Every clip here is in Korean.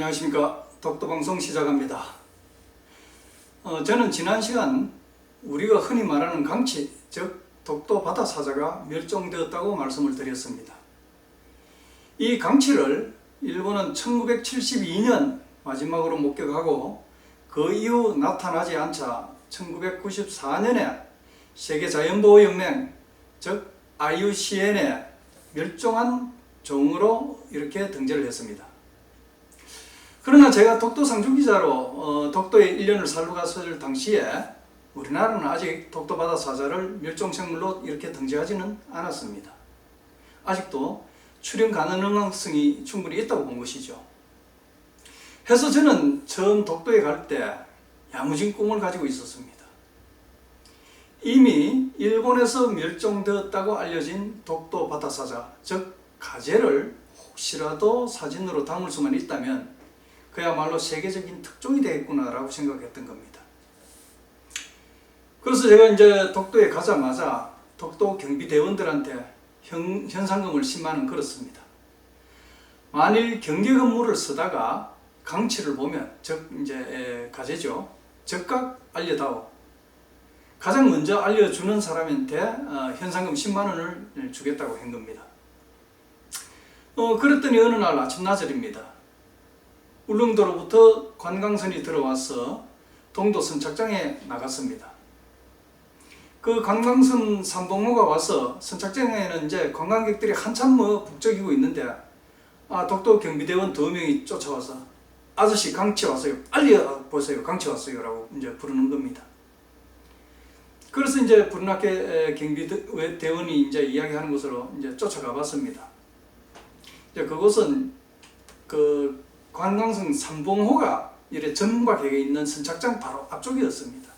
안녕하십니까. 독도방송 시작합니다. 저는 지난 시간 우리가 흔히 말하는 강치, 즉 독도 바다 사자가 멸종되었다고 말씀을 드렸습니다. 이 강치를 일본은 1972년 마지막으로 목격하고 그 이후 나타나지 않자 1994년에 세계자연보호연맹, 즉 IUCN에 멸종한 종으로 이렇게 등재를 했습니다. 그러나 제가 독도 상주기자로 독도에 1년을 살고 갔을 당시에 우리나라는 아직 독도 바다 사자를 멸종생물로 이렇게 등재하지는 않았습니다. 아직도 출현 가능성이 충분히 있다고 본 것이죠. 해서 저는 처음 독도에 갈 때 야무진 꿈을 가지고 있었습니다. 이미 일본에서 멸종되었다고 알려진 독도 바다 사자, 즉 가재를 혹시라도 사진으로 담을 수만 있다면 그야말로 세계적인 특종이 되겠구나라고 생각했던 겁니다. 그래서 제가 이제 독도에 가자마자 독도 경비대원들한테 현상금을 10만원 걸었습니다. 만일 경계 근무를 쓰다가 강치를 보면, 즉 이제 가재죠, 즉각 알려다오. 가장 먼저 알려주는 사람한테 현상금 10만원을 주겠다고 한 겁니다. 그랬더니 어느 날 아침나절입니다. 울릉도로부터 관광선이 들어와서 동도 선착장에 나갔습니다. 그 관광선 삼봉호가 와서 선착장에는 이제 관광객들이 한참 북적이고 있는데 독도 경비대원 2명이 쫓아와서 아저씨 강치 왔어요. 알려보세요. 강치 왔어요. 라고 이제 부르는 겁니다. 그래서 이제 부르나케 경비대원이 이제 이야기하는 곳으로 이제 쫓아가 봤습니다. 이제 그곳은 그 관광선 삼봉호가 이래 전문가객에 있는 선착장 바로 앞쪽이었습니다.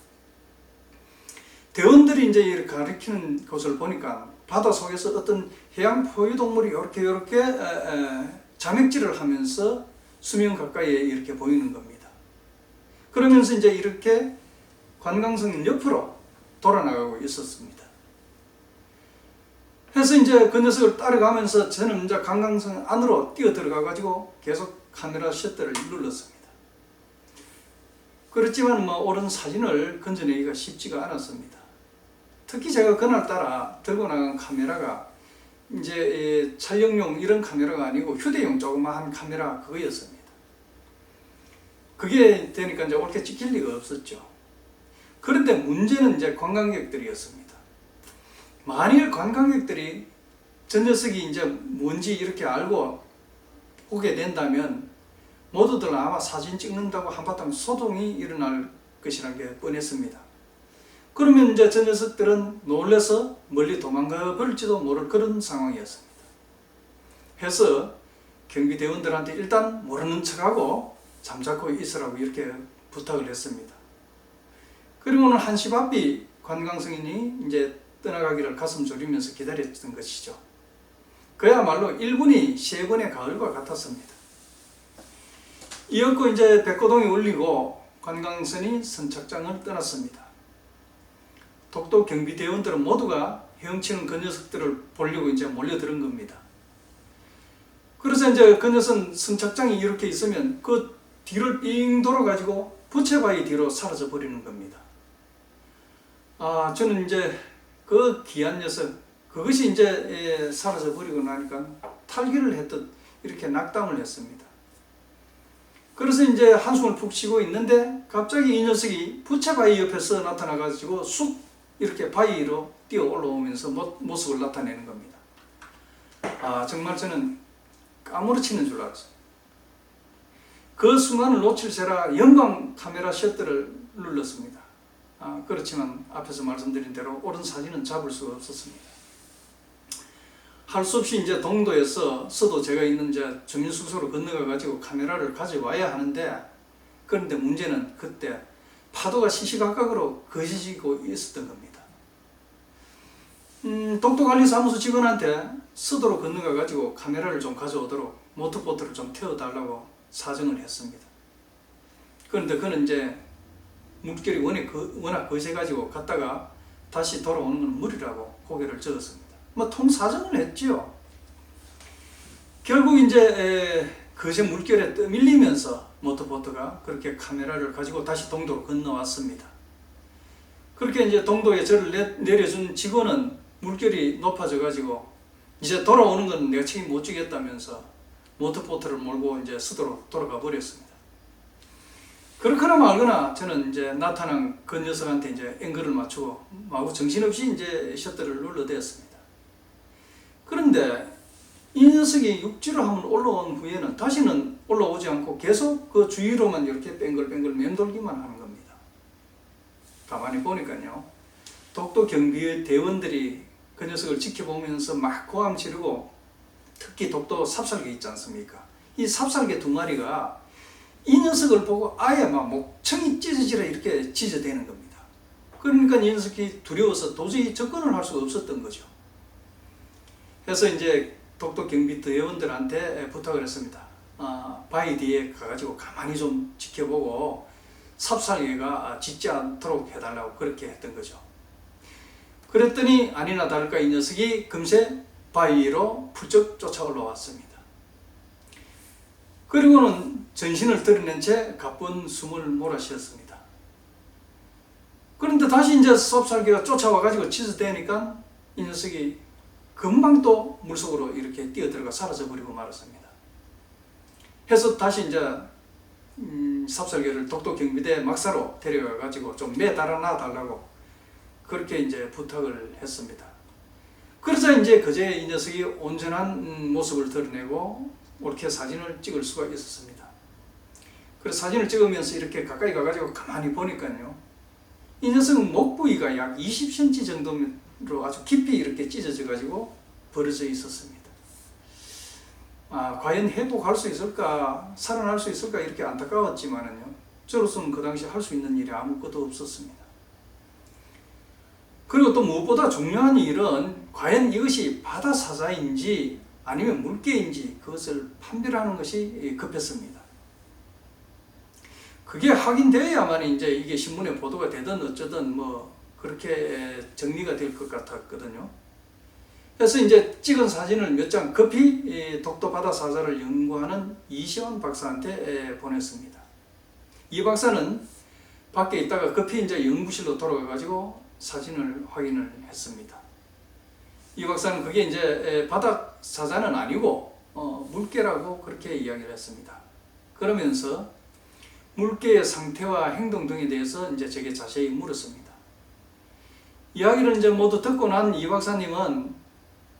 대원들이 이제 이렇게 가리키는 곳을 보니까 바다 속에서 어떤 해양 포유동물이 이렇게 잠액질을 하면서 수면 가까이에 이렇게 보이는 겁니다. 그러면서 이제 이렇게 관광선 옆으로 돌아나가고 있었습니다. 해서 이제 그 녀석을 따라가면서 저는 이제 관광선 안으로 뛰어 들어가 가지고 계속 카메라 셔터를 눌렀습니다. 그렇지만 옳은 사진을 건져내기가 쉽지가 않았습니다. 특히 제가 그날따라 들고 나간 카메라가 이제 촬영용 이런 카메라가 아니고 휴대용 조그마한 카메라 그거였습니다. 그게 되니까 이제 옳게 찍힐 리가 없었죠. 그런데 문제는 이제 관광객들이었습니다. 만일 관광객들이 저 녀석이 이제 뭔지 이렇게 알고 오게 된다면 모두들 아마 사진 찍는다고 한바탕 소동이 일어날 것이라는 게 뻔했습니다. 그러면 이제 저 녀석들은 놀라서 멀리 도망가 버릴지도 모를 그런 상황이었습니다. 해서 경비대원들한테 일단 모르는 척하고 잠자코 있으라고 이렇게 부탁을 했습니다. 그리고는 한시바삐 관광승인이 이제 떠나가기를 가슴 졸이면서 기다렸던 것이죠. 그야말로 1분이 3번의 가을과 같았습니다. 이었고 이제 백고동이 울리고 관광선이 선착장을 떠났습니다. 독도 경비대원들은 모두가 헤엄치는 그 녀석들을 보려고 이제 몰려드는 겁니다. 그래서 이제 그 녀석 선착장이 이렇게 있으면 그 뒤를 삥 돌아가지고 부채바위 뒤로 사라져 버리는 겁니다. 저는 이제 그 귀한 녀석, 그것이 이제 사라져 버리고 나니까 탈기를 했듯 이렇게 낙담을 했습니다. 그래서 이제 한숨을 푹 쉬고 있는데 갑자기 이 녀석이 부채바위 옆에서 나타나 가지고 쑥 이렇게 바위로 뛰어 올라오면서 모습을 나타내는 겁니다. 정말 저는 까무러치는 줄 알았어요. 그 순간을 놓칠세라 영광 카메라 셔터를 눌렀습니다. 그렇지만 앞에서 말씀드린 대로 옳은 사진은 잡을 수가 없었습니다. 할 수 없이 이제 동도에서 서도 제가 있는 이제 주민숙소로 건너가 가지고 카메라를 가져와야 하는데, 그런데 문제는 그때 파도가 시시각각으로 거세지고 있었던 겁니다. 독도관리사무소 직원한테 서도로 건너가 가지고 카메라를 좀 가져오도록 모터보트를 좀 태워달라고 사정을 했습니다. 그런데 그는 이제 물결이 워낙 거세가지고 갔다가 다시 돌아오는 건 무리라고 고개를 저었습니다. 통사정을 했지요. 결국 이제 거제 물결에 떠밀리면서 모터보트가 그렇게 카메라를 가지고 다시 동도로 건너왔습니다. 그렇게 이제 동도에 저를 내려준 직원은 물결이 높아져 가지고 이제 돌아오는 건 내가 책임 못 지겠다면서 모터보트를 몰고 이제 수도로 돌아가 버렸습니다. 그렇거나 말거나 저는 이제 나타난 그 녀석한테 이제 앵글을 맞추고 마구 정신없이 이제 셔터를 눌러댔습니다. 그런데 이 녀석이 육지로 한번 올라온 후에는 다시는 올라오지 않고 계속 그 주위로만 이렇게 뱅글뱅글 맴돌기만 하는 겁니다. 가만히 보니까요, 독도 경비의 대원들이 그 녀석을 지켜보면서 막 고함 지르고, 특히 독도 삽살개 있지 않습니까? 이 삽살개 두 마리가 이 녀석을 보고 아예 막 목청이 찢어지라 이렇게 찢어대는 겁니다. 그러니까 이 녀석이 두려워서 도저히 접근을 할 수가 없었던 거죠. 그래서 이제 독도 경비 대원들한테 부탁을 했습니다. 바위 뒤에 가가지고 가만히 좀 지켜보고 삽살개가 짖지 않도록 해달라고 그렇게 했던 거죠. 그랬더니 아니나 다를까 이 녀석이 금세 바위 위로 풀쩍 쫓아 올라왔습니다. 그리고는 전신을 드러낸 채 가쁜 숨을 몰아쉬었습니다. 그런데 다시 이제 삽살개가 쫓아와가지고 짖어대니까 이 녀석이 금방 또 물속으로 이렇게 뛰어들어가 사라져버리고 말았습니다. 해서 다시 이제 삽살개를 독도 경비대 막사로 데려가가지고 좀 매달아놔 달라고 그렇게 이제 부탁을 했습니다. 그러자 이제 그제 이 녀석이 온전한 모습을 드러내고 옳게 사진을 찍을 수가 있었습니다. 그래서 사진을 찍으면서 이렇게 가까이 가가지고 가만히 보니까요, 이 녀석은 목 부위가 약 20cm 정도로 아주 깊이 이렇게 찢어져 가지고 벌어져 있었습니다. 과연 회복할 수 있을까, 살아날 수 있을까 이렇게 안타까웠지만은요, 저로서는 그 당시 할 수 있는 일이 아무것도 없었습니다. 그리고 또 무엇보다 중요한 일은 과연 이것이 바다 사자인지 아니면 물개인지 그것을 판별하는 것이 급했습니다. 그게 확인되어야만 이제 이게 신문에 보도가 되든 어쩌든 뭐 그렇게 정리가 될 것 같았거든요. 그래서 이제 찍은 사진을 몇 장 급히 독도 바다 사자를 연구하는 이시원 박사한테 보냈습니다. 이 박사는 밖에 있다가 급히 이제 연구실로 돌아가 가지고 사진을 확인을 했습니다. 이 박사는 그게 이제 바다 사자는 아니고 물개라고 그렇게 이야기를 했습니다. 그러면서 물개의 상태와 행동 등에 대해서 이제 제게 자세히 물었습니다. 이야기를 이제 모두 듣고 난 이 박사님은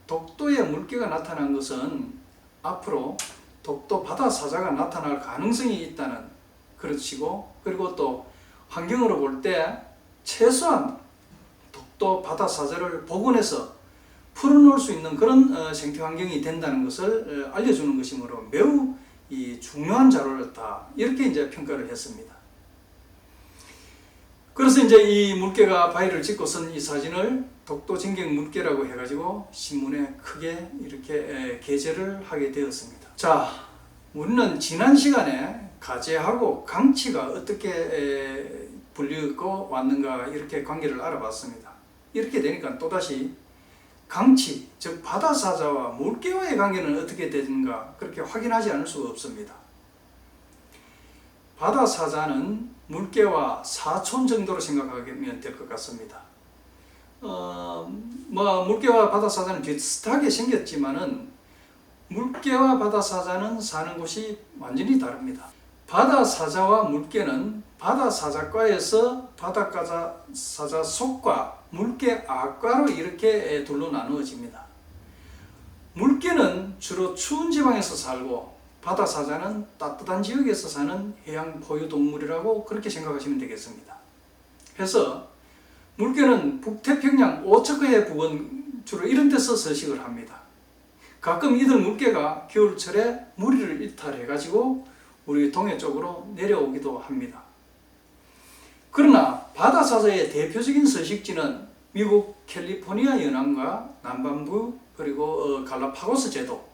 독도에 물개가 나타난 것은 앞으로 독도 바다 사자가 나타날 가능성이 있다는 그렇시고, 그리고 또 환경으로 볼 때 최소한 독도 바다 사자를 복원해서 풀어놓을 수 있는 그런 생태 환경이 된다는 것을 알려주는 것이므로 매우 중요한 자료였다, 이렇게 이제 평가를 했습니다. 그래서 이제 이 물개가 바위를 찍고선 이 사진을 독도 진격 물개라고 해가지고 신문에 크게 이렇게 게재를 하게 되었습니다. 자, 우리는 지난 시간에 가재하고 강치가 어떻게 불리고 왔는가 이렇게 관계를 알아봤습니다. 이렇게 되니까 또다시 강치, 즉 바다사자와 물개와의 관계는 어떻게 되는가 그렇게 확인하지 않을 수가 없습니다. 바다사자는 물개와 사촌 정도로 생각하면 될 것 같습니다. 물개와 바다사자는 비슷하게 생겼지만은 물개와 바다사자는 사는 곳이 완전히 다릅니다. 바다사자와 물개는 바다사자과에서 바다사자 속과 물개 악과로 이렇게 둘로 나누어집니다. 물개는 주로 추운 지방에서 살고 바다사자는 따뜻한 지역에서 사는 해양 포유동물이라고 그렇게 생각하시면 되겠습니다. 그래서 물개는 북태평양 오척해 부근 주로 이런 데서 서식을 합니다. 가끔 이들 물개가 겨울철에 무리를 이탈해 가지고 우리 동해 쪽으로 내려오기도 합니다. 그러나 바다사자의 대표적인 서식지는 미국 캘리포니아 연안과 남반부, 그리고 갈라파고스 제도,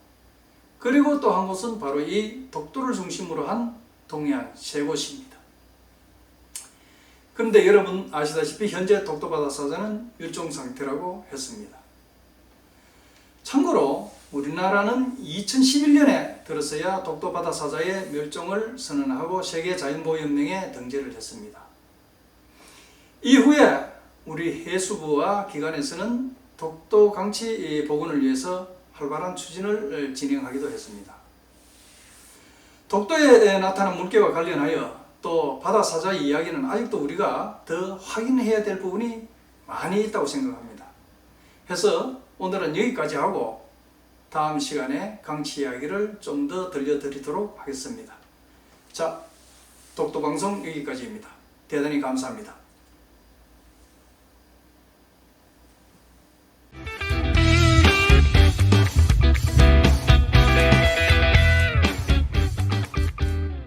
그리고 또 한 곳은 바로 이 독도를 중심으로 한 동해안 세 곳입니다. 그런데 여러분 아시다시피 현재 독도 바다사자는 멸종 상태라고 했습니다. 참고로 우리나라는 2011년에 들어서야 독도 바다 사자의 멸종을 선언하고 세계자연보호연맹에 등재를 했습니다. 이후에 우리 해수부와 기관에서는 독도 강치 복원을 위해서 활발한 추진을 진행하기도 했습니다. 독도에 나타난 물개와 관련하여 또 바다 사자 이야기는 아직도 우리가 더 확인해야 될 부분이 많이 있다고 생각합니다. 해서 오늘은 여기까지 하고 다음 시간에 강치 이야기를 좀 더 들려드리도록 하겠습니다. 자, 독도방송 여기까지입니다. 대단히 감사합니다.